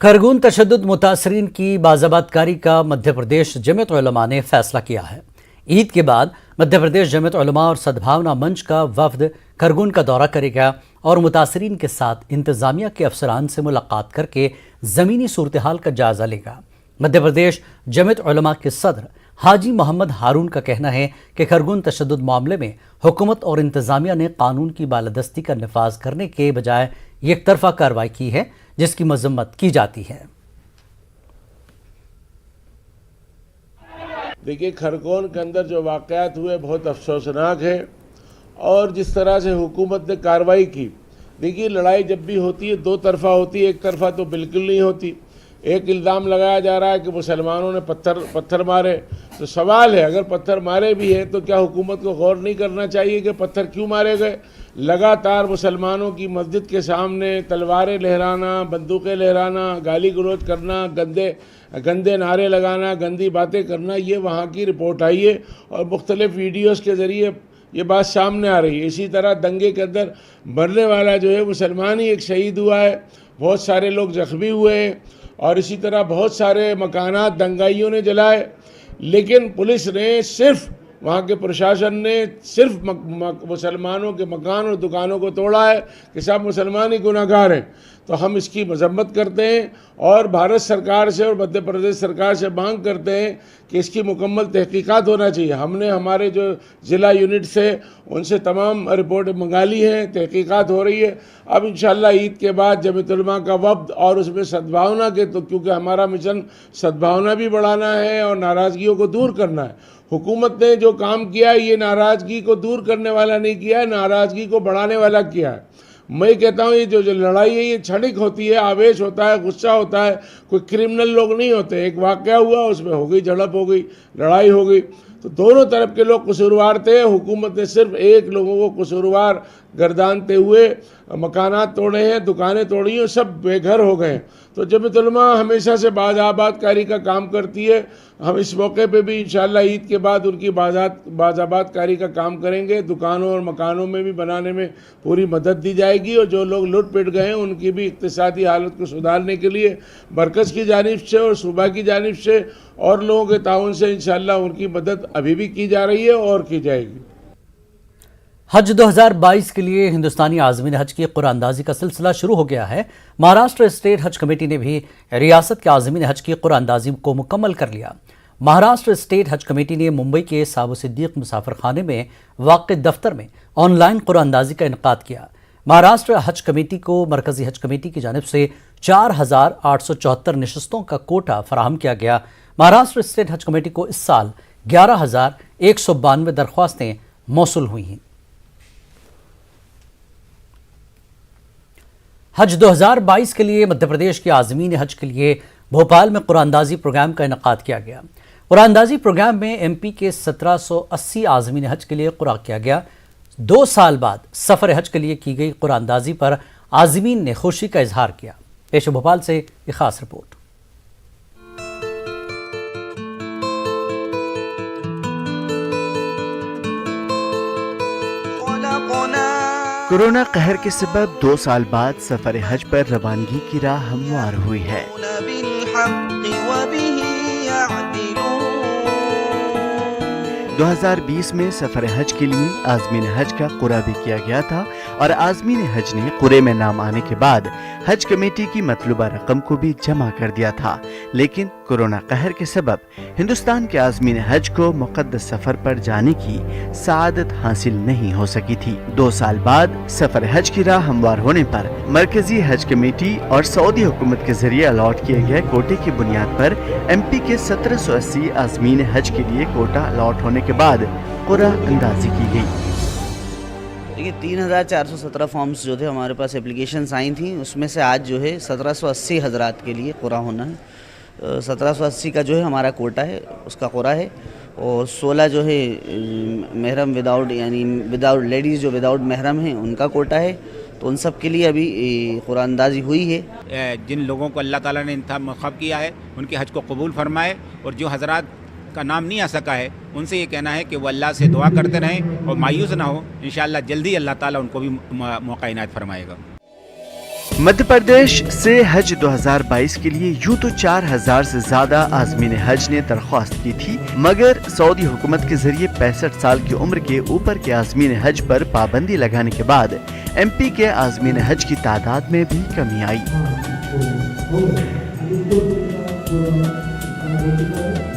खरगोन तशद्दुद मुतासरीन की बाज़ाबातकारी का मध्य प्रदेश जमीयत उलमा ने फैसला किया है। ईद के बाद मध्य प्रदेश जमीयत उलमा और सद्भावना मंच का वफद खरगोन का दौरा करेगा और मुतासरीन के साथ इंतजामिया के अफसरान से मुलाकात करके ज़मीनी सूरत हाल का जायजा लेगा। मध्य प्रदेश जमीयत उलमा के सदर हाजी मोहम्मद हारून का कहना है कि खरगोन तशद्दुद मामले में हुकूमत और इंतजामिया ने कानून की बालादस्ती का नफाज करने के बजाय एक तरफा कार्रवाई की है, जिसकी मजम्मत की जाती है। देखिए, खरगोन के अंदर जो वाक़यात हुए बहुत अफसोसनाक है और जिस तरह से हुकूमत ने कार्रवाई की। देखिए, लड़ाई जब भी होती है दो तरफा होती है, एक तरफा तो बिल्कुल नहीं होती। एक इल्ज़ाम लगाया जा रहा है कि मुसलमानों ने पत्थर मारे, तो सवाल है अगर पत्थर मारे भी है तो क्या हुकूमत को गौर नहीं करना चाहिए कि पत्थर क्यों मारे गए। लगातार मुसलमानों की मस्जिद के सामने तलवारें लहराना, बंदूकें लहराना, गाली गलौज करना, गंदे नारे लगाना, गंदी बातें करना, ये वहाँ की रिपोर्ट आई है और मुख्तलिफ वीडियोज़ के ज़रिए ये बात सामने आ रही है। इसी तरह दंगे के अंदर मरने वाला जो है मुसलमान ही एक शहीद हुआ है, बहुत सारे लोग ज़ख्मी हुए हैं और इसी तरह बहुत सारे मकानात दंगाइयों ने जलाए। लेकिन पुलिस ने सिर्फ, वहाँ के प्रशासन ने सिर्फ मुसलमानों के मकान और दुकानों को तोड़ा है कि सब मुसलमान ही गुनहगार हैं। तो हम इसकी मजम्मत करते हैं और भारत सरकार से और मध्य प्रदेश सरकार से मांग करते हैं कि इसकी मुकम्मल तहकीकात होना चाहिए। हमने हमारे जो ज़िला यूनिट से उनसे तमाम रिपोर्ट मंगा ली हैं, तहकीकात हो रही है। अब इंशाअल्लाह ईद के बाद जमीयत उलमा का वफ़द और उसमें सद्भावना के, तो क्योंकि हमारा मिशन सद्भावना भी बढ़ाना है और नाराज़गियों को दूर करना है। हुकूमत ने जो काम किया है ये नाराज़गी को दूर करने वाला नहीं किया है, नाराज़गी को बढ़ाने वाला किया है। मैं कहता हूँ ये जो लड़ाई है ये क्षणिक होती है, आवेश होता है, गुस्सा होता है, कोई क्रिमिनल लोग नहीं होते। एक वाक़या हुआ, उसमें हो गई झड़प, हो गई लड़ाई, हो गई, तो दोनों तरफ के लोग कसूरवार थे। हुकूमत ने सिर्फ एक लोगों को कसूरवार गर्दानते हुए मकानात तोड़े हैं, दुकानें तोड़ी हैं, सब बेघर हो गए। तो जमीयत उलमा हमेशा से बाज़ाबातकारी का काम करती है। हम इस मौके पे भी इंशाअल्लाह ईद के बाद उनकी बाज़ाबातकारी का काम करेंगे। दुकानों और मकानों में भी बनाने में पूरी मदद दी जाएगी और जो लोग लुट पिट गए हैं उनकी भी इक़्तिसादी हालत को सुधारने के लिए मरकज़ की जानिब से और सूबा की जानिब से और लोगों के ताउन से इंशाअल्लाह उनकी मदद अभी भी की जा रही है और की जाएगी। हज 2022 के लिए हिंदुस्तानी आज़मीन हज की कुरानंदाजी का सिलसिला शुरू हो गया है। महाराष्ट्र स्टेट हज कमेटी ने भी रियासत के आज़मीन हज की कुरानंदाजी को मुकम्मल कर लिया। महाराष्ट्र स्टेट हज कमेटी ने मुंबई के साबु सिद्दीक मुसाफिर खाने में वाक़िअ दफ्तर में ऑनलाइन कुरानंदाजी का इनेकाद किया। महाराष्ट्र हज कमेटी को मरकजी हज कमेटी की जानिब से 4,874 नशस्तों का कोटा फराहम किया गया। महाराष्ट्र स्टेट हज कमेटी को इस साल 11,192 दरख्वास्तें मौसूल हुई हैं। हज 2022 के लिए मध्य प्रदेश के आज़मीन हज के लिए भोपाल में कुरानंदाजी प्रोग्राम का इनेकाद किया गया। कुरानंदाजी प्रोग्राम में एमपी के 1780 आज़मीन हज के लिए कुरा किया गया। 2 साल बाद सफ़र हज के लिए की गई कुरानंदाजी पर आज़मीन ने खुशी का इजहार किया। पेश भोपाल से एक खास रिपोर्ट। कोरोना कहर के सबब 2 साल बाद सफर हज पर रवानगी की राह हमवार हुई है। 2020 में सफर हज के लिए आज़मीन हज का कुरा भी किया गया था और आज़मीन हज ने कुरे में नाम आने के बाद हज कमेटी की मतलूबा रकम को भी जमा कर दिया था। लेकिन कोरोना कहर के सबब हिंदुस्तान के आज़मीन हज को मुक़द्दस सफर पर जाने की सादत हासिल नहीं हो सकी थी। 2 साल बाद सफर हज की राह हमवार होने पर मरकजी हज कमेटी और सऊदी हुकूमत के जरिए अलॉट किए गए कोटे की बुनियाद पर एमपी के 1780 आज़मीन हज के लिए कोटा अलॉट होने के बाद कुरा अंदाजी की गई। देखिए, 3,417 फॉर्म्स जो थे हमारे पास एप्लीकेशंस आई थी, उसमें से आज जो है 1780 हजरात के लिए कुरा होना है। 1780 का जो है हमारा कोटा है, उसका कुरा है और 16 जो है महरम विदाउट, यानी विदाउट लेडीज़ जो विदाउट महरम हैं उनका कोटा है। तो उन सब के लिए अभी कुरानंदाजी हुई है। जिन लोगों को अल्लाह ताला ने इंतखाब किया है उनके हज को कबूल फरमाए और जो हजरात का नाम नहीं आ सका है उनसे ये कहना है कि वो अल्लाह से दुआ करते रहें और मायूस ना हो। इंशाअल्लाह जल्दी अल्लाह ताला उनको भी मौका इनायत फरमाएगा। मध्य प्रदेश से हज 2022 के लिए यूं तो 4000 से ज्यादा आज़मीन हज ने दरख्वास्त की थी, मगर सऊदी हुकूमत के जरिए 65 साल की उम्र के ऊपर के आज़मीन हज पर पाबंदी लगाने के बाद MP के आज़मीन हज की तादाद में भी कमी आई।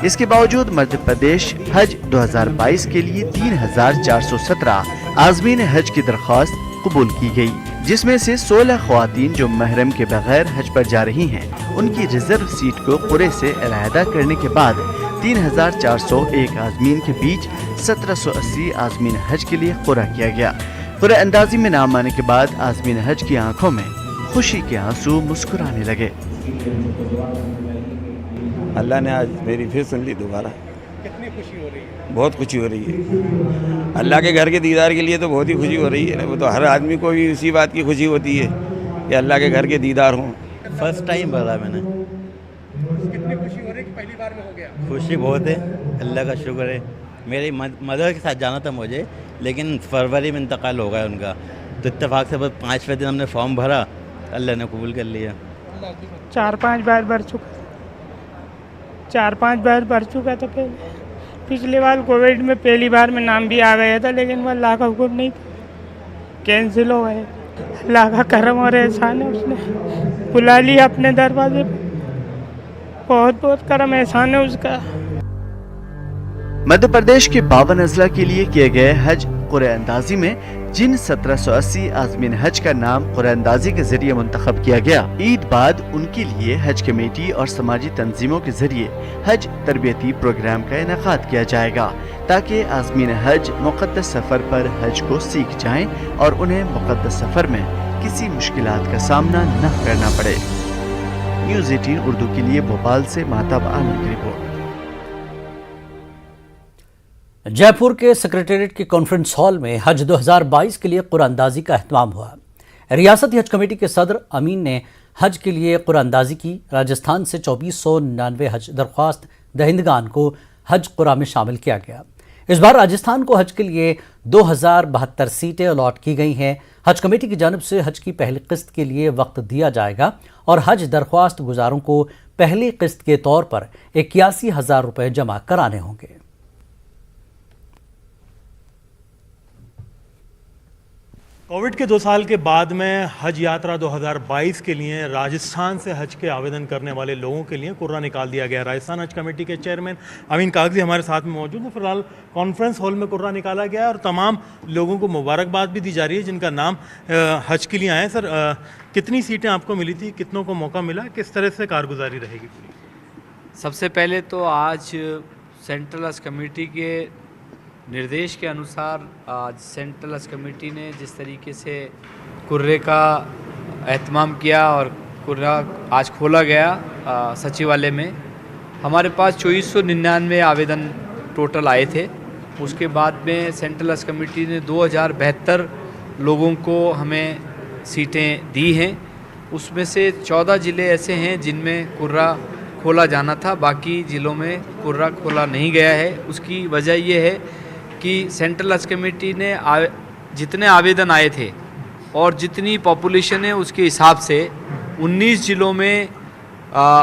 इसके बावजूद मध्य प्रदेश हज 2022 के लिए 3417 आज़मीन हज की दरख्वास्त कबूल की गई, जिसमें से 16 ख्वातीन जो महरम के बगैर हज पर जा रही हैं, उनकी रिजर्व सीट को कुरे से अलहदा करने के बाद 3401 आज़मीन के बीच 1780 आज़मीन हज के लिए कुरा किया गया। कुरे अंदाजी में नाम आने के बाद आज़मीन हज की आंखों में खुशी के आंसू मुस्कुराने लगे। अल्लाह ने आज मेरी फिर सुन ली दोबारा। कितनी खुशी हो रही है? बहुत खुशी हो रही है। अल्लाह के घर के दीदार के लिए तो बहुत ही खुशी हो रही है। वो तो हर आदमी को भी उसी बात की खुशी होती है कि अल्लाह के घर के दीदार हों। फर्स्ट टाइम भरा मैंने। कितनी खुशी हो रही है कि पहली बार में हो गया? खुशी बहुत है, अल्लाह का शुक्र है। मेरी मदर के साथ जाना था मुझे, लेकिन फरवरी में इंतकाल हो गया उनका, तो इत्तेफाक से बस 5वें दिन हमने फॉर्म भरा, अल्लाह ने कबूल कर लिया। 4-5 बार भर चुका, 4-5 बार भर चुका था पहले। पिछली बार कोविड में पहली बार में नाम भी आ गया था, लेकिन वो अल्लाह का हुक्म नहीं था, कैंसिल हो गए। अल्लाह का करम और एहसान है, उसने बुला लिया अपने दरवाजे पर। बहुत बहुत करम एहसान है उसका। मध्य प्रदेश के 52 अजला के लिए किए गए हज कुरे अंदाजी में जिन 1780 आज़मीन हज का नाम कुरे अंदाजी के जरिए मुंतखब किया गया, ईद बाद उनके लिए हज कमेटी और समाजी तंजीमों के जरिए हज तरबियती प्रोग्राम का इनेकाद किया जाएगा, ताकि आज़मीन हज मुक़द्दस सफर पर हज को सीख जाएं और उन्हें मुक़द्दस सफर में किसी मुश्किलात का सामना न करना पड़े। न्यूज़ 18 उर्दू के लिए भोपाल से महताब आमिर की रिपोर्ट। जयपुर के सेक्रेटेरिएट के कॉन्फ्रेंस हॉल में हज 2022 के लिए कुरानंदाजी का एहतमाम हुआ। रियासती हज कमेटी के सदर अमीन ने हज के लिए कुरानंदाजी की। राजस्थान से 2499 हज दरख्वास्त दहिंदगान को हज कुरा में शामिल किया गया। इस बार राजस्थान को हज के लिए 2072 सीटें अलॉट की गई हैं। हज कमेटी की जानिब से हज की पहली किस्त के लिए वक्त दिया जाएगा और हज दरख्वास्त गुजारों को पहली किस्त के तौर पर 81,000 रुपये जमा कराने होंगे। कोविड के 2 साल के बाद में हज यात्रा 2022 के लिए राजस्थान से हज के आवेदन करने वाले लोगों के लिए कुर्रा निकाल दिया गया। राजस्थान हज कमेटी के चेयरमैन अमीन कागजी हमारे साथ में मौजूद हैं। फिलहाल कॉन्फ्रेंस हॉल में कुर्रा निकाला गया है और तमाम लोगों को मुबारकबाद भी दी जा रही है जिनका नाम हज के लिए आए हैं। सर, कितनी सीटें आपको मिली थी, कितनों को मौका मिला, किस तरह से कारगुजारी रहेगी? सबसे पहले तो आज सेंट्रल हज कमेटी के निर्देश के अनुसार आज सेंट्रल हज कमेटी ने जिस तरीके से कुर्रे का एहतमाम किया और कुर्रा आज खोला गया सचिवालय में, हमारे पास 2499 आवेदन टोटल आए थे। उसके बाद में सेंट्रल हज कमेटी ने 2072 लोगों को हमें सीटें दी हैं। उसमें से 14 ज़िले ऐसे हैं जिनमें कुर्रा खोला जाना था, बाकी ज़िलों में कुर्रा खोला नहीं गया है। उसकी वजह ये है कि सेंट्रल हज कमेटी ने जितने आवेदन आए थे और जितनी पॉपुलेशन है उसके हिसाब से 19 ज़िलों में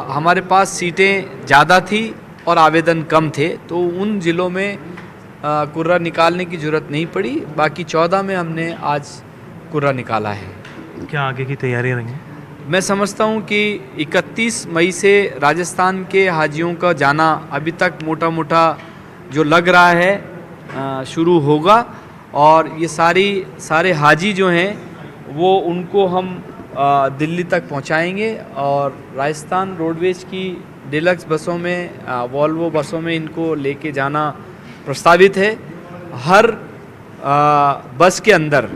हमारे पास सीटें ज़्यादा थी और आवेदन कम थे, तो उन ज़िलों में कुर्रा निकालने की ज़रूरत नहीं पड़ी। बाकी 14 में हमने आज कुर्रा निकाला है। क्या आगे की तैयारी रहेंगी? मैं समझता हूं कि 31 मई से राजस्थान के हाजियों का जाना अभी तक मोटा मोटा जो लग रहा है शुरू होगा और ये सारे हाजी जो हैं वो उनको हम दिल्ली तक पहुंचाएंगे और राजस्थान रोडवेज की डिलक्स बसों में वॉल्वो बसों में इनको लेके जाना प्रस्तावित है। हर बस के अंदर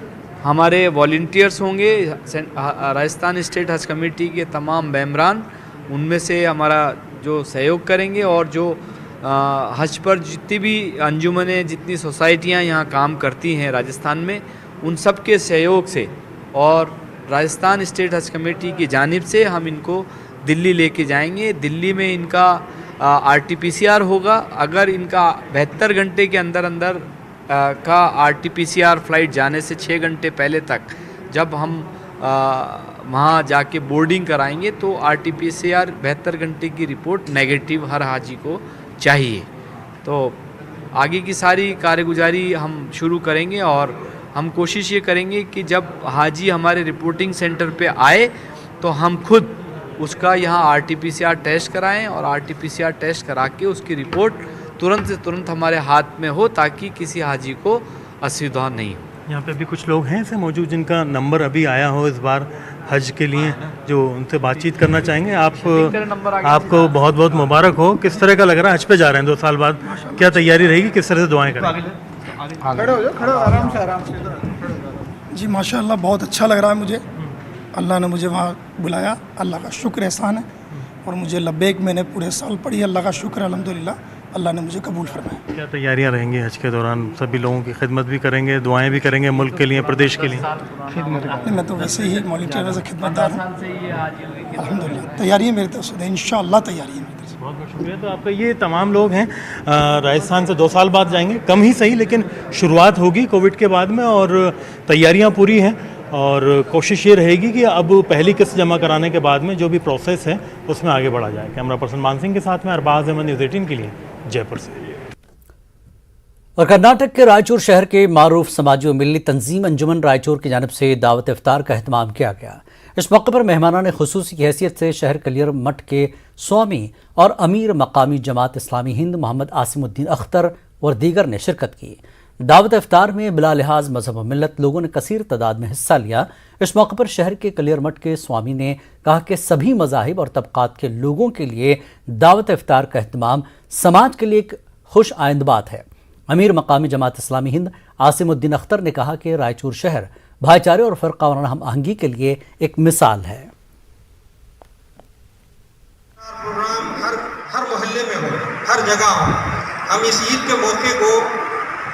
हमारे वॉलंटियर्स होंगे, राजस्थान स्टेट हज कमेटी के तमाम मेंबरान उनमें से हमारा जो सहयोग करेंगे और जो हज पर जितनी भी अंजुमनें, जितनी सोसाइटियां यहाँ काम करती हैं राजस्थान में, उन सब के सहयोग से और राजस्थान स्टेट हज कमेटी की जानिब से हम इनको दिल्ली लेके जाएंगे। दिल्ली में इनका RT-PCR होगा। अगर इनका 72 घंटे के अंदर का RT-PCR फ्लाइट जाने से 6 घंटे पहले तक जब हम वहाँ जाके बोर्डिंग कराएंगे तो RT-PCR 72 घंटे की रिपोर्ट नेगेटिव हर हाजी को चाहिए। तो आगे की सारी कार्यगुजारी हम शुरू करेंगे और हम कोशिश ये करेंगे कि जब हाजी हमारे रिपोर्टिंग सेंटर पे आए तो हम खुद उसका यहाँ RT-PCR टेस्ट कराएं और RT-PCR टेस्ट करा के उसकी रिपोर्ट तुरंत से तुरंत हमारे हाथ में हो ताकि किसी हाजी को असुविधा नहीं हो। यहाँ पे अभी कुछ लोग हैं ऐसे मौजूद जिनका नंबर अभी आया हो इस बार हज के लिए, जो उनसे बातचीत करना चाहेंगे। आपको बहुत बहुत मुबारक हो। किस तरह का लग रहा है, हज पे जा रहे हैं 2 साल बाद, क्या तैयारी रहेगी, किस तरह से दुआएं करेंगे? आराम से जी माशाल्लाह बहुत अच्छा लग रहा है मुझे। अल्लाह ने मुझे वहाँ बुलाया, अल्लाह का शुक्र एहसान है। और मुझे लब्बैक मैंने पूरे साल पढ़ी, अल्लाह का शुक्र अल्हम्दुलिल्लाह, अल्लाह ने मुझे कबूल फरमाया। क्या तैयारियां रहेंगी हज के दौरान? सभी लोगों की खिदमत भी करेंगे, दुआएं भी करेंगे मुल्क के लिए, प्रदेश के लिए? खिदमत मैं तो वैसे ही वॉलंटियर से खिदमतदार हूँ। अल्हम्दुलिल्लाह तैयारी है मेरी तरफ से, इंशाअल्लाह तैयारी है मेरी तरफ से। बहुत बहुत शुक्रिया। तो आपका ये तमाम लोग हैं राजस्थान से 2 साल बाद जाएंगे, कम ही सही लेकिन शुरुआत होगी कोविड के बाद में और तैयारियाँ पूरी हैं। और कोशिश ये रहेगी कि अब पहली किस्त जमा कराने के बाद में जो भी प्रोसेस है उसमें आगे बढ़ा जाए। कैमरा पर्सन मान सिंह के साथ में अरबाज अहमद, न्यूज़ 18 के लिए जयपुर से। और कर्नाटक के रायचूर शहर के मारूफ समाजी व मिल्ली तंजीम अंजुमन रायचूर की जानिब से दावत इफ्तार का एहतमाम किया गया। इस मौके पर मेहमानान खुसूसी की हैसियत से शहर कलियर मठ के स्वामी और अमीर मकामी जमात इस्लामी हिंद मोहम्मद आसिमुद्दीन अख्तर और दीगर ने शिरकत की। दावत इफ्तार में बिला लिहाज मजहब व मिल्लत लोगों ने कसीर तादाद में हिस्सा लिया। इस मौके पर शहर के कलियर मठ के स्वामी ने कहा कि सभी मज़ाहिब और तबकात के लोगों के लिए दावत इफ्तार का एहतमाम समाज के लिए एक खुश आइंद बात है। अमीर मकामी जमात इस्लामी हिंद आसिमुद्दीन अख्तर ने कहा कि रायचूर शहर भाईचारे और फ़र्क़ा वाराना हम आहंगी के लिए एक मिसाल है। प्रोग्राम हर मोहल्ले में हो, हर जगह हो। हम इस ईद के मौके को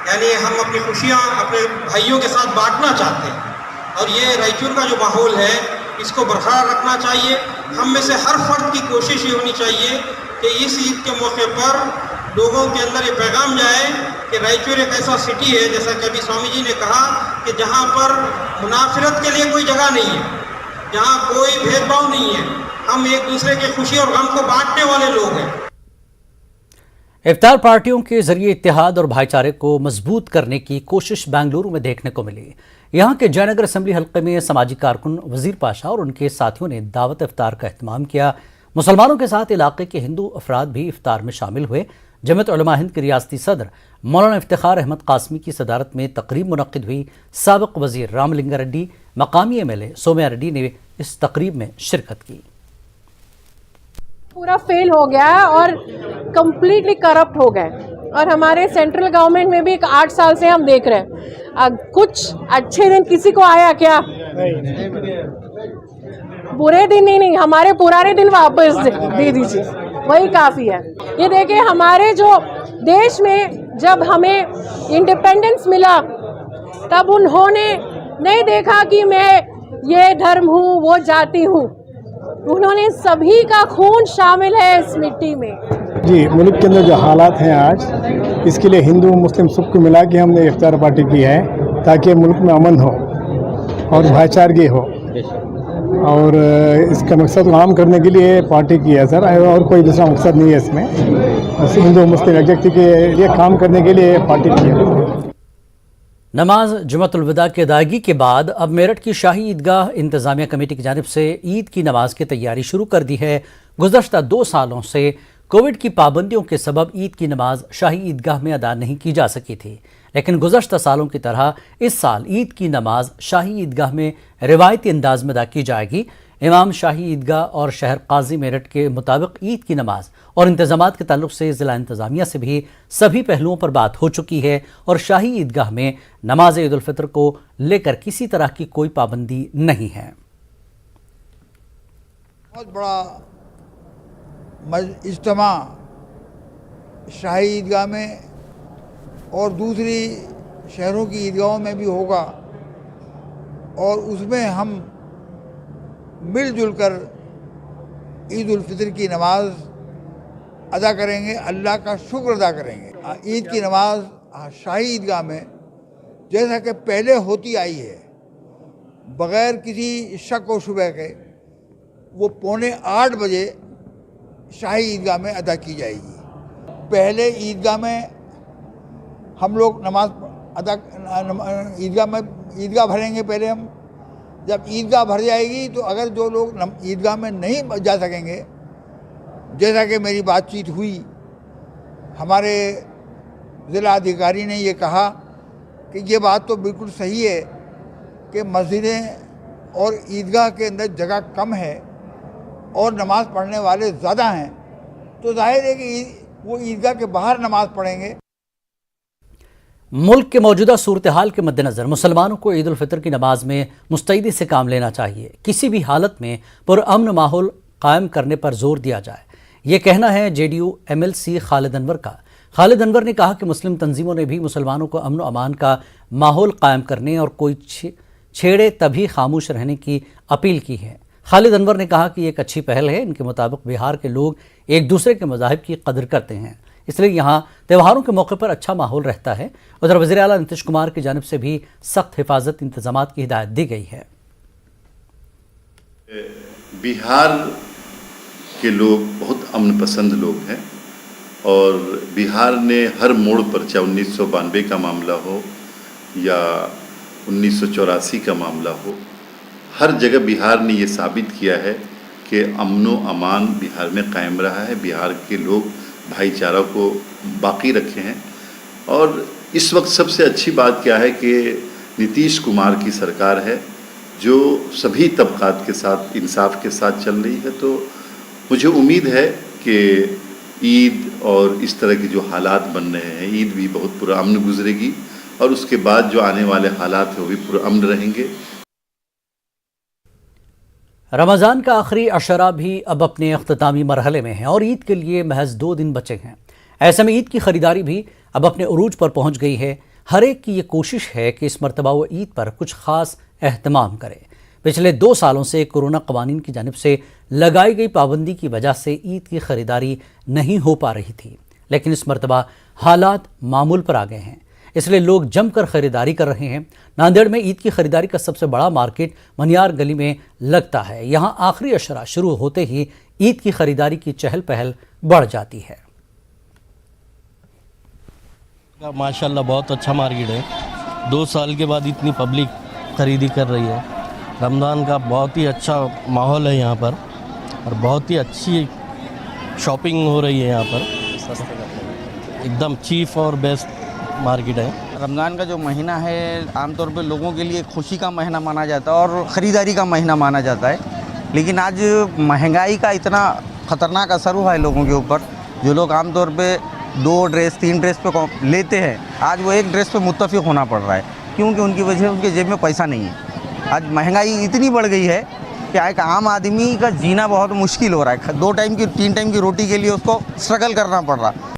यानी हम अपनी खुशियाँ अपने भाइयों के साथ बांटना चाहते हैं और ये रायचूर का जो माहौल है इसको बरकरार रखना चाहिए। हम में से हर फर्द की कोशिश ये होनी चाहिए कि इस ईद के मौके पर लोगों के अंदर ये पैगाम जाए कि रायचूर एक ऐसा सिटी है, जैसा कि अभी स्वामी जी ने कहा, कि जहाँ पर मुनाफिरत के लिए कोई जगह नहीं है, जहाँ कोई भेदभाव नहीं है। हम एक दूसरे की खुशी और गम को बांटने वाले लोग हैं। इफ्तार पार्टियों के जरिए इत्तेहाद और भाईचारे को मजबूत करने की कोशिश बेंगलुरु में देखने को मिली। यहाँ के जयनगर असेंबली हल्के में समाजी कारकुन वजीर पाशा और उनके साथियों ने दावत इफ्तार का एहतमाम किया। मुसलमानों के साथ इलाके के हिंदू अफराद भी इफ्तार में शामिल हुए। जमीयत उलमा हिंद के रियासती सदर मौलाना इफ्तिखार अहमद कासमी की सदारत में तकरीब मुनक्किद हुई। साबिक वजीर रामलिंगा रेड्डी, मकामी MLA सोम्या रेड्डी ने इस तकरीब में शिरकत की। पूरा फेल हो गया है और कम्प्लीटली करप्ट हो गए और हमारे सेंट्रल गवर्नमेंट में भी 8 साल से हम देख रहे हैं। कुछ अच्छे दिन किसी को आया क्या? बुरे दिन ही नहीं, हमारे पुराने दिन वापस दे दीजिए, वही काफ़ी है। ये देखिए हमारे जो देश में जब हमें इंडिपेंडेंस मिला तब उन्होंने नहीं देखा कि मैं ये धर्म हूँ वो जाति हूँ, उन्होंने सभी का खून शामिल है इस मिट्टी में। जी, मुल्क के अंदर जो हालात हैं आज, इसके लिए हिंदू मुस्लिम सबको मिला के हमने इफ्तार पार्टी की है ताकि मुल्क में अमन हो और भाईचारगी हो, और इसका मकसद आम करने के लिए पार्टी की है सर, और कोई दूसरा मकसद नहीं है इसमें। बस हिंदू मुस्लिम एकजुटता के लिए काम करने के लिए पार्टी की है। नमाज जुमअतुल विदा की अदायगी के बाद अब मेरठ की शाही ईदगाह इंतजामिया कमेटी की जानिब से ईद की नमाज की तैयारी शुरू कर दी है। गुज़श्ता 2 सालों से कोविड की पाबंदियों के सबब ईद की नमाज शाही ईदगाह में अदा नहीं की जा सकी थी, लेकिन गुज़श्ता सालों की तरह इस साल ईद की नमाज शाही ईदगाह में रिवायती अंदाज में अदा की जाएगी। इमाम शाही ईदगाह और शहर काजी मेरठ के मुताबिक ईद की नमाज और इंतजामात के ताल्लुक से ज़िला इंतज़ामिया से भी सभी पहलुओं पर बात हो चुकी है और शाही ईदगाह में नमाज ईद उल फितर को लेकर किसी तरह की कोई पाबंदी नहीं है। बहुत बड़ा इज्तिमा शाही ईदगाह में और दूसरी शहरों की ईदगाहों में भी होगा और उसमें हम मिलजुल कर ईद उल फितर की नमाज अदा करेंगे, अल्लाह का शुक्र अदा करेंगे। ईद की नमाज शाही ईदगाह में जैसा कि पहले होती आई है, बग़ैर किसी शक व शुबह के वो 7:45 बजे शाही ईदगाह में अदा की जाएगी। पहले ईदगाह में हम लोग नमाज अदा ईदगाह भरेंगे। पहले हम जब ईदगाह भर जाएगी तो अगर जो लोग ईदगाह में नहीं जा सकेंगे, जैसा कि मेरी बातचीत हुई, हमारे ज़िला अधिकारी ने ये कहा कि ये बात तो बिल्कुल सही है कि मस्जिदें और ईदगाह के अंदर जगह कम है और नमाज़ पढ़ने वाले ज़्यादा हैं, तो जाहिर है कि वो ईदगाह के बाहर नमाज़ पढ़ेंगे। मुल्क के मौजूदा सूरत हाल के मद्देनज़र मुसलमानों को ईद उल फितर की नमाज में मुस्तैदी से काम लेना चाहिए। किसी भी हालत में पुरअमन माहौल कायम करने पर जोर दिया जाए, ये कहना है JDU MLC खालिद अनवर का। खालिद अनवर ने कहा कि मुस्लिम तंजीमों ने भी मुसलमानों को अमन व अमान का माहौल कायम करने और कोई छेड़े तभी खामोश रहने की अपील की है। खालिद अनवर ने कहा कि ये एक अच्छी पहल है। इनके मुताबिक बिहार के लोग एक दूसरे के मज़ाहिब की कदर करते हैं, इसलिए यहाँ त्योहारों के मौके पर अच्छा माहौल रहता है। उधर वज़ीर आला नीतीश कुमार की जानिब से भी सख्त हिफाजत इंतजामात की हिदायत दी गई है। बिहार के लोग बहुत अमन पसंद लोग हैं और बिहार ने हर मोड़ पर, चाहे 1992 का मामला हो या 1984 का मामला हो, हर जगह बिहार ने ये साबित किया है कि अमन व अमान बिहार में कायम रहा है। बिहार के लोग भाईचारा को बाकी रखे हैं और इस वक्त सबसे अच्छी बात क्या है कि नीतीश कुमार की सरकार है जो सभी तबकात के साथ इंसाफ के साथ चल रही है। तो मुझे उम्मीद है कि ईद और इस तरह के जो हालात बन रहे हैं, ईद भी बहुत पुरअमन गुजरेगी और उसके बाद जो आने वाले हालात हैं वो भी पुरअमन रहेंगे। रमज़ान का आखिरी अशरा भी अब अपने अख्तामी मरहले में है और ईद के लिए महज 2 दिन बचे हैं। ऐसे में ईद की ख़रीदारी भी अब अपने उरूज पर पहुंच गई है। हर एक की ये कोशिश है कि इस मरतबा वो ईद पर कुछ ख़ास एहतमाम करे। पिछले 2 सालों से कोरोना कवानीन की जानिब से लगाई गई पाबंदी की वजह से ईद की ख़रीदारी नहीं हो पा रही थी, लेकिन इस मरतबा हालात मामूल पर आ गए हैं, इसलिए लोग जमकर ख़रीदारी कर रहे हैं। नांदेड़ में ईद की ख़रीदारी का सबसे बड़ा मार्केट मनियार गली में लगता है। यहाँ आखिरी अशरा शुरू होते ही ईद की ख़रीदारी की चहल पहल बढ़ जाती है। माशाल्लाह बहुत अच्छा मार्केट है। 2 साल के बाद इतनी पब्लिक खरीदी कर रही है। रमज़ान का बहुत ही अच्छा माहौल है यहाँ पर और बहुत ही अच्छी शॉपिंग हो रही है यहाँ पर। एकदम चीप और बेस्ट मार्केट है। रमज़ान का जो महीना है आमतौर पे लोगों के लिए खुशी का महीना माना जाता है और ख़रीदारी का महीना माना जाता है, लेकिन आज महंगाई का इतना ख़तरनाक असर हुआ है लोगों के ऊपर। जो लोग आमतौर पे 2 ड्रेस 3 ड्रेस पे लेते हैं, आज वो 1 ड्रेस पे मुत्तफ़िक होना पड़ रहा है, क्योंकि उनकी वजह से उनके जेब में पैसा नहीं है। आज महंगाई इतनी बढ़ गई है कि एक आम आदमी का जीना बहुत मुश्किल हो रहा है। 2 टाइम की 3 टाइम की रोटी के लिए उसको स्ट्रगल करना पड़ रहा है।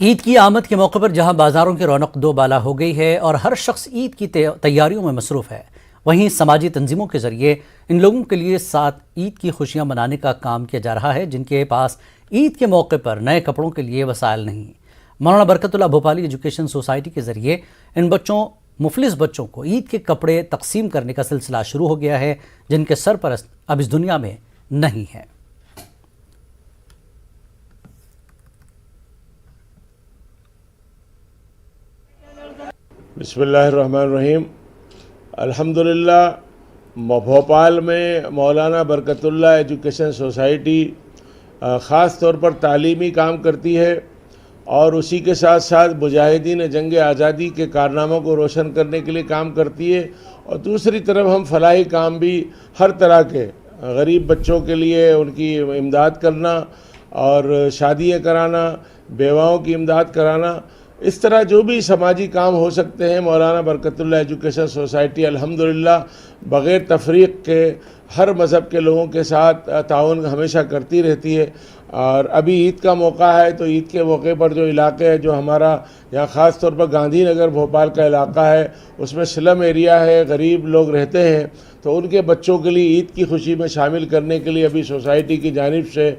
ईद की आमद के मौके पर जहां बाज़ारों की रौनक दोबाला हो गई है और हर शख्स ईद की तैयारियों में मसरूफ़ है, वहीं समाजी तंजीमों के ज़रिए इन लोगों के लिए साथ ईद की खुशियां मनाने का काम किया जा रहा है जिनके पास ईद के मौके पर नए कपड़ों के लिए वसाइल नहीं। मौलाना बरकतुल्लाह भोपाली एजुकेशन सोसाइटी के ज़रिए इन मुफलिस बच्चों को ईद के कपड़े तकसीम करने का सिलसिला शुरू हो गया है जिनके सरपरस्त अब इस दुनिया में नहीं है। बिस्मिल्लाहिर्रहमानिर्रहीम। अल्हम्दुलिल्लाह भोपाल में मौलाना बरकतुल्लाह एजुकेशन सोसाइटी ख़ास तौर पर तालीमी काम करती है और उसी के साथ साथ मुजाहिदीन जंग आज़ादी के कारनामों को रोशन करने के लिए काम करती है। और दूसरी तरफ हम फलाही काम भी हर तरह के गरीब बच्चों के लिए उनकी इमदाद करना और शादियाँ कराना, बेवाओं की इमदाद कराना, इस तरह जो भी समाजी काम हो सकते हैं मौलाना बरकतुल्लाह एजुकेशन सोसाइटी अल्हम्दुलिल्लाह बग़ैर तफरीक़ के हर मज़हब के लोगों के साथ ताउन हमेशा करती रहती है। और अभी ईद का मौका है तो ईद के मौके पर जो इलाके है, जो हमारा यहाँ ख़ास तौर पर गांधीनगर भोपाल का इलाका है, उसमें स्लम एरिया है, गरीब लोग रहते हैं, तो उनके बच्चों के लिए ईद की खुशी में शामिल करने के लिए अभी सोसाइटी की जानिब से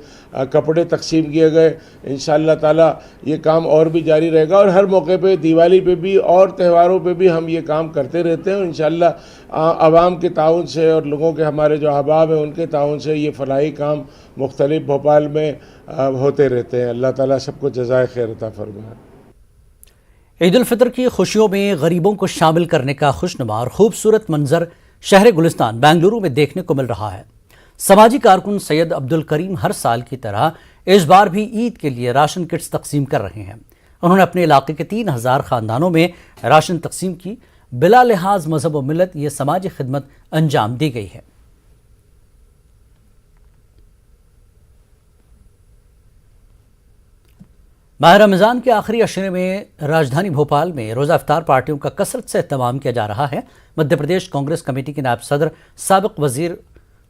कपड़े तकसीम किए गए। इंशाअल्लाह ताला ये काम और भी जारी रहेगा और हर मौके पे, दिवाली पे भी और त्योहारों पे भी हम ये काम करते रहते हैं। इंशाअल्लाह आवाम के ताउन से और लोगों के हमारे जो अहबाब हैं उनके ताउन से ये फलाही काम मुख्तलिफ भोपाल में होते रहते हैं। अल्लाह ताला सबको जज़ाए खैर अता फरमाए। ईद उल फितर की खुशियों में गरीबों को शामिल करने का खुशनुमा और खूबसूरत मंजर शहर गुलिस्तान बेंगलुरु में देखने को मिल रहा है। समाजी कारकुन सैयद अब्दुल करीम हर साल की तरह इस बार भी ईद के लिए राशन किट्स तकसीम कर रहे हैं। उन्होंने अपने इलाके के 3000 खानदानों में राशन तकसीम की। बिला लिहाज मजहब व मिलत ये समाजी खिदमत अंजाम दी गई है। माह रमज़ान के आखिरी अशरे में राजधानी भोपाल में रोज़ा इफ्तार पार्टियों का कसरत से एहतमाम किया जा रहा है। मध्य प्रदेश कांग्रेस कमेटी के नायब सदर, साबिक वजीर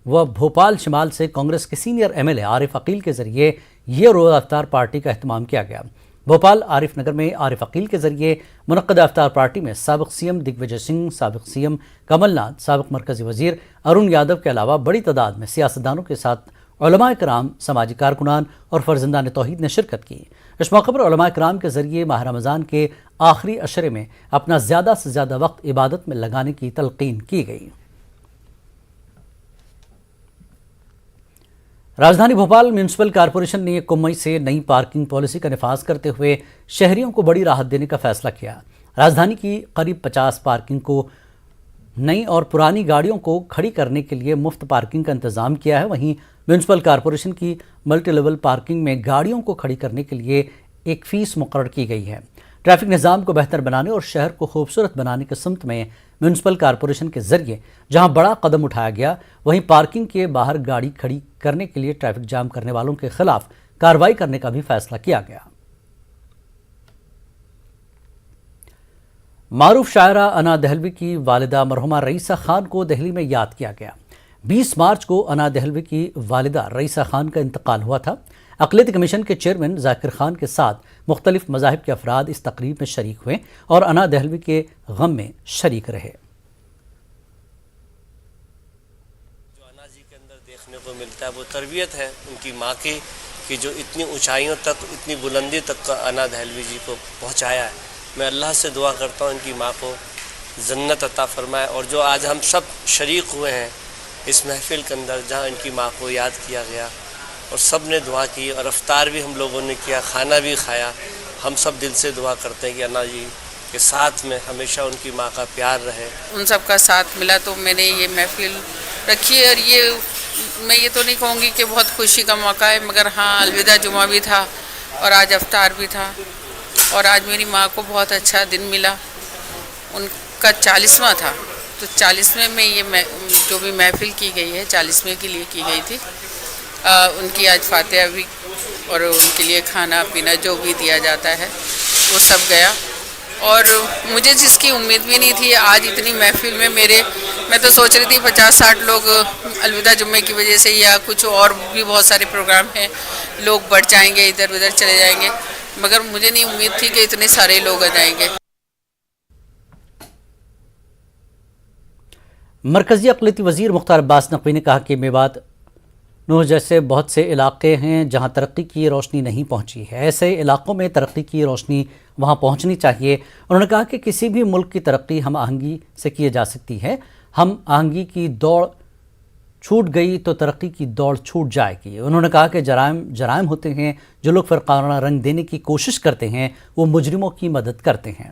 व भोपाल शिमाल से कांग्रेस के सीनियर एमएलए आरिफ अकील के जरिए ये रोज़ा इफ्तार पार्टी का एहतमाम किया गया। भोपाल आरिफ नगर में आरिफ अकील के जरिए मुनक्कदा इफ्तार पार्टी में साबिक सीएम दिग्विजय सिंह, साबिक सीएम कमलनाथ, साबिक मरकजी वजीर अरुण यादव के अलावा बड़ी तादाद में सियासतदानों के साथ उलमा कराम, समाजी कारकुनान और फर्जंदान तौहीद ने शिरकत की। इस मौके पर उलमा कराम के जरिए माह रमज़ान के आखिरी अशरे में अपना ज़्यादा से ज़्यादा वक्त इबादत में लगाने की तलकीन की गई। राजधानी भोपाल म्यूनसिपल कॉरपोरेशन ने 1 मई से नई पार्किंग पॉलिसी का निफाज करते हुए शहरियों को बड़ी राहत देने का फैसला किया। राजधानी की करीब 50 पार्किंग को नई और पुरानी गाड़ियों को खड़ी करने के लिए मुफ्त पार्किंग का इंतजाम किया है। वहीं म्यूनसिपल कॉरपोरेशन की मल्टी लेवल पार्किंग में गाड़ियों को खड़ी करने के लिए एक फ़ीस मुकर्रर की गई है। ट्रैफिक निज़ाम को बेहतर बनाने और शहर को खूबसूरत बनाने के सिमत में म्यूनसिपल कॉरपोरेशन के जरिए जहां बड़ा कदम उठाया गया, वहीं पार्किंग के बाहर गाड़ी खड़ी करने के लिए ट्रैफिक जाम करने वालों के खिलाफ कार्रवाई करने का भी फैसला किया गया। मारूफ शायरा अना दहलवी की वालिदा मरहुमा रईसा खान को दिल्ली में याद किया गया। 20 मार्च को अना दहलवी की वालिदा रईसा खान का इंतकाल हुआ था। अक़लियती कमीशन के चेयरमैन जाकिर खान के साथ मुख्तलिफ मज़ाहिब के अफराद इस तकरीब में शरीक हुए और अना दहलवी के गम में शरीक रहे। जो अना जी के अंदर देखने को मिलता है वो तरबियत है उनकी माँ की, कि जो इतनी ऊंचाइयों तक, इतनी बुलंदी तक अना दहलवी जी को पहुँचाया है। मैं अल्लाह से दुआ करता हूँ इनकी माँ को जन्नत अता फरमाए। और जो आज हम सब शरीक हुए हैं इस महफिल के अंदर जहाँ इनकी माँ को याद किया गया और सब ने दुआ की और इफ्तार भी हम लोगों ने किया, खाना भी खाया, हम सब दिल से दुआ करते हैं कि अन्ना जी के साथ में हमेशा उनकी माँ का प्यार रहे। उन सब का साथ मिला तो मैंने ये महफिल रखी है। और ये मैं ये तो नहीं कहूँगी कि बहुत खुशी का मौका है, मगर हाँ, अलविदा जुमा भी था और आज इफ्तार भी था और आज मेरी माँ को बहुत अच्छा दिन मिला। उनका 40वां था, तो 40वें में ये जो भी महफिल की गई है 40वें के लिए की गई थी। उनकी आज फातिहा भी और उनके लिए खाना पीना जो भी दिया जाता है वो सब गया। और मुझे जिसकी उम्मीद भी नहीं थी, आज इतनी महफिल में मैं तो सोच रही थी 50-60 लोग अलविदा जुम्मे की वजह से या कुछ और भी बहुत सारे प्रोग्राम हैं, लोग बढ़ जाएंगे, इधर उधर चले जाएंगे, मगर मुझे नहीं उम्मीद थी कि इतने सारे लोग आ जाएंगे। मरकजी अक़लियती वज़ीर मुख्तार अब्बास नकवी ने कहा कि मेवात नूह जैसे बहुत से इलाके हैं जहां तरक्की की रोशनी नहीं पहुंची है। ऐसे इलाकों में तरक्की की रोशनी वहां पहुंचनी चाहिए। उन्होंने कहा कि किसी भी मुल्क की तरक्की हम आहंगी से की जा सकती है। हम आहंगी की दौड़ छूट गई तो तरक्की की दौड़ छूट जाएगी। उन्होंने कहा कि जराइम होते हैं, जो लोग फ़िरक़ाना रंग देने की कोशिश करते हैं वो मुजरिमों की मदद करते हैं।